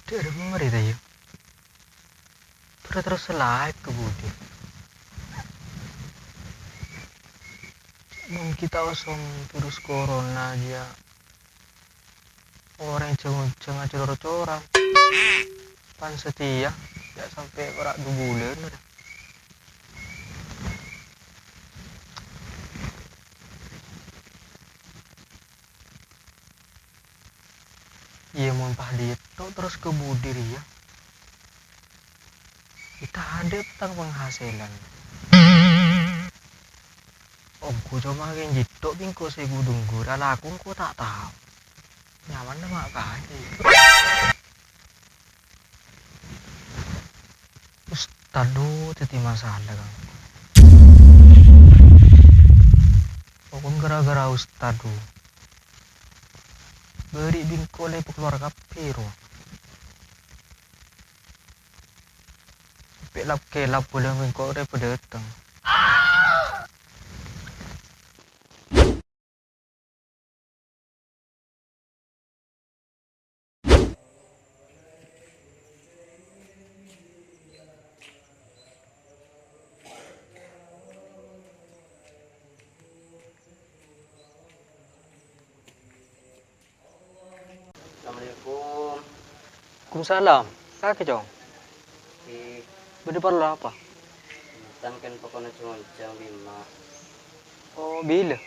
Dia ada pemerintah ya. Terus live ke Budi. Mungkin kita osong virus corona aja. Orang cengang coro-coran. Pan setia. Ya sampai berak 2 bulan udah. Iya mau dia terus ke Budi ya. Kita ada tentang penghasilan. Om ku cuma makin jitok bingko saya gudung gura laku ku tak tahu. Nyaman mak kaji. Ustadu jadi masalah kan. Pokoknya gara-gara ustadu. Beri bingko le keluarga piro. Pelap kelap boleh bingko le pedeteng. Assalamualaikum. Waalaikumsalam. Kakek jong. Di Budi perlu apa? tangken pokoknya cuma jam 5. Oh bila?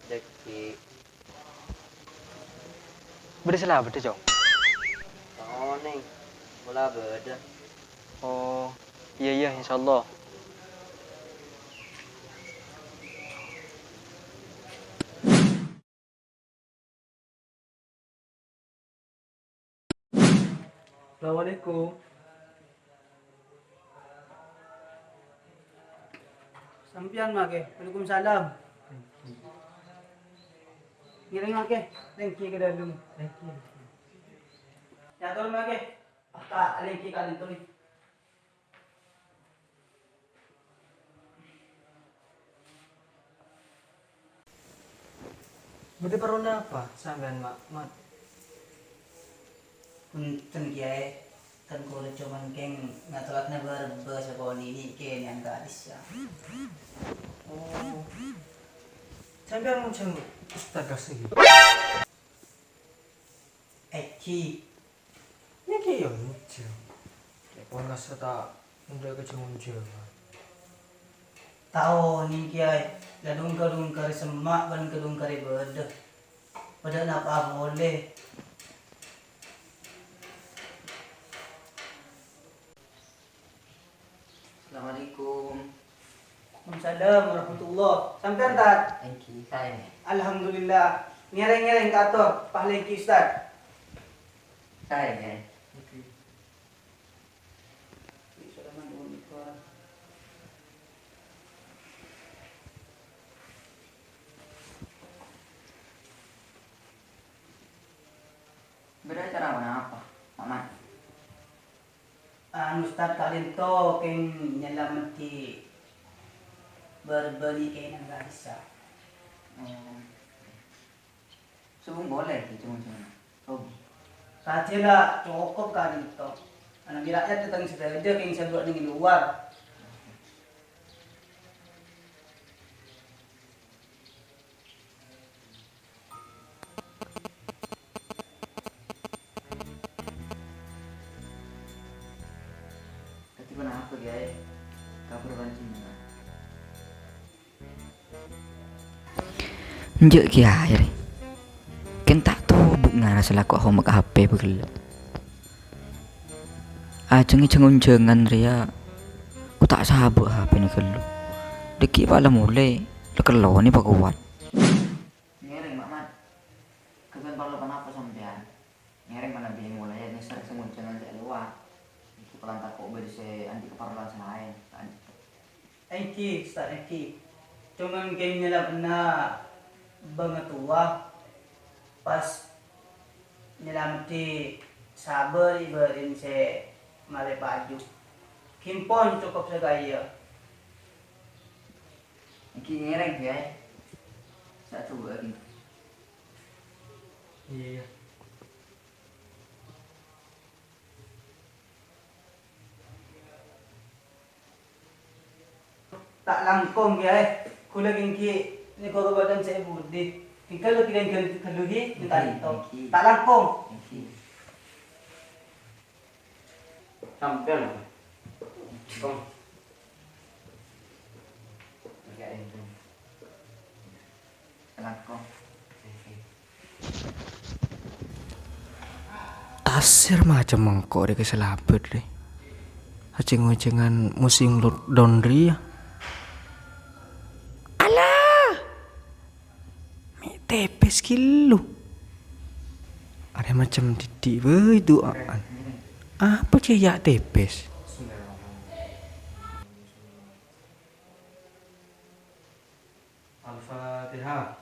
Jadi Budi selamat jong. oh neng bola beda. Oh iya insyaallah. Assalamualaikum. Sampian make. Waalaikumsalam. Ngiring make. Lengki ke dalam. Lengki. Ya tolong make. Tak lengki kalian tulis. Budi perlu apa? Sampean mak. Punten kiai. Kan kulo cuman keng ngatulatna berbe sabon ini ken yang gadis ya. Oh. Sampean macam ustad segi. Eki. Ini kayak lucu. Kayak nggak tak udah kecil. Tahu nih kiai. Gadung kari semak ban gadung kari beda. Beda apa boleh. Assalamualaikum. Waalaikumsalam warahmatullah. Sampean tak? Engki saya. Alhamdulillah. Ngereng-ngereng ke atur, pahlengki Ustaz. Saya ya. Beda cara apa? Mama. Ustaz kalian to keng nyelamati berbeli keng nggak bisa. Sebelum boleh cuma. Oh. Sajalah cukup kalian to. Anak rakyat tentang sedaja keng sebut dengan luar. Tapi kenapa guys? Kabur pancing. Njek kiai re. Ken tak tahu buk ngara selaku homek HP begel. Ajengi cengun-cengan ria. Ku tak sabuk HP ni gelu. Deki pala mulai lekelo ni pak kuat. Ngereng Mak. Kalian perlu kenapa sampean? Ngereng mana biang mulai ini sering semunculan dari luar. Itu pelan tak kok bersih anti keperluan selain. Eki, Ustaz Eki. Cuman keng nyelamna banget tua pas nyelamati sabar ibarin se male baju. Kimpon cukup segaya. Iki ngereng guys. Saya coba lagi. Iya. tak langkong ya. Kula gingki ni ko badan saya budi. Tinggal lagi dengan keluhi minta itu. Tak langkong. Sampai lah. Kom. Pagain tu. Langkong. Tasir macam mengkok deh keselabet deh. Aceng-acengan musim laundry ya. Alah. Mi tepes kilo. Ada macam didik itu apaan? Apa ceyak tepes? Al-Fatihah.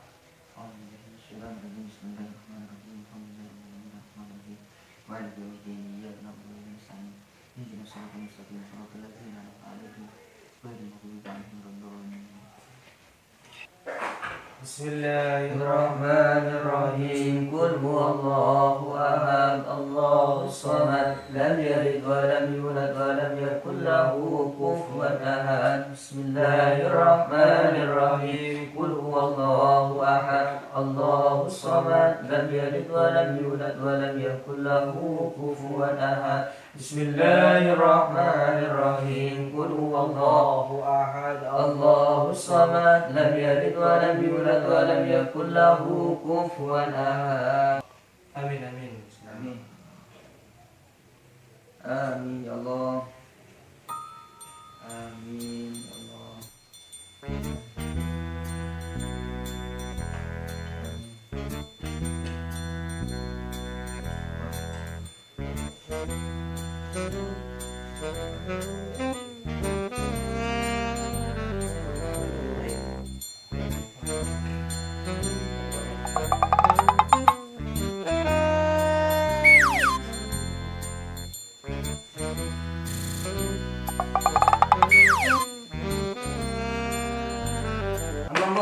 Bismillahirrahmanirrahim. Qul huwallahu ahad, Allahus samad, lam yalid wa lam yulad wa lam yakul lahu kufuwan ahad. Bismillahirrahmanirrahim. Qul huwallahu ahad, Allahus samad, lam yalid wa lam yulad wa lam yakul lahu kufuwan ahad. Bismillahirrahmanirrahim. Qul huwallahu ahad, Allahus samad, lam yalid wa lam yulad wa lam yakul lahu kufuwan ahad. Amin amin. Amin. Amin ya Allah. Amin ya Allah.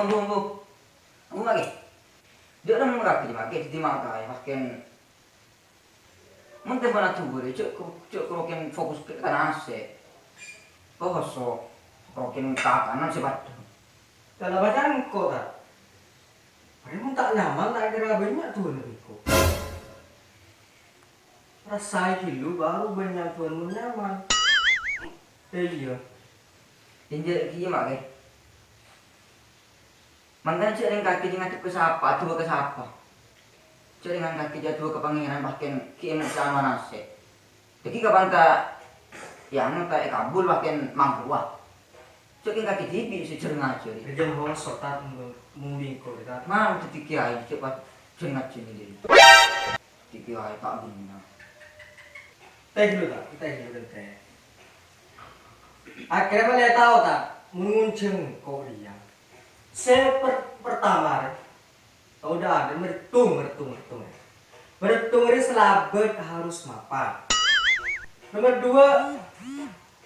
Bumbu. Aku lagi. Dia orang murah di market di mana ya makin. Mungkin pada tubuh dia cuk krokin fokus ke kanan se. Pohon krokin kanan sebat. Dalam badan kok tak? Padahal tak nyaman tak kira banyak tuh niko. Rasai dulu baru banyak tuan nyaman. Iya. Tinjau kia mak ke. Mantan cek dengan kaki dengan ke siapa, dua ke siapa. Cek dengan kaki jatuh ke pangeran bahkan kia sama nasi. Jadi kapan tak yang tak kabul bahkan mampu wah. Cek dengan kaki tibi secereng aja. Kerjaan bawah sotat mungkin kok kita. Mau jadi kiai cepat cengat sini dia. Kiai tak bina. Teh dulu tak, teh dulu teh. Akhirnya mana tahu tak mengunceng kok dia. Pertama, udah ada mertung. Mertung ini selabet harus mapan. Nomor 2,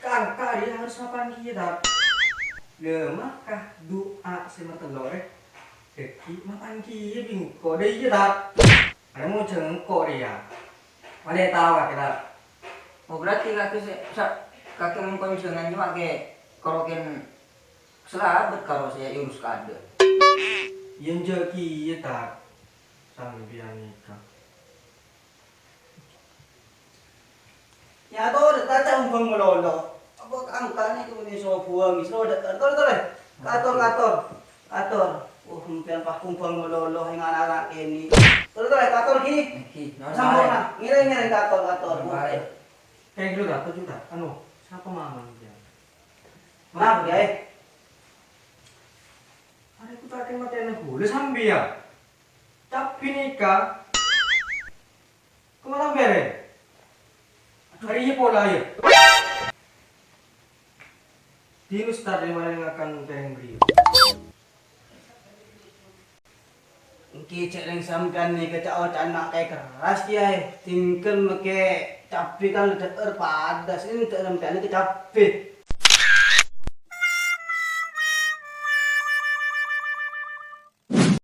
kangka dia harus mapan kita. Lemakah doa sama telur deki mapan kia bingko dia kita. Ada mau cengkok dia. Mana tahu kita. Oh berarti kaki mengkonsengan cuma ke korokin selabet kalau saya urus kada. Yang jadi ya tak sambil nikah. Ya tuh datang umpang melolo. Apa angkanya itu ni semua buang, semua kator. Oh mungkin pas umpang melolo yang anak-anak ini. Kator gini. Sambung ngiring kator. Kayak dulu tak, tujuh tak. Siapa mama dia? Maaf ya. Ada aku tak kena mati anak boleh sambil ya. Tapi nikah. Kemana bere? Hari ini pola ya. Dinus tak dari mana yang akan tereng beri. Kicik yang sampean ni kecak anak kayak keras dia. Tinggal make capi kan letak padas ini tak sampean ni kecapi.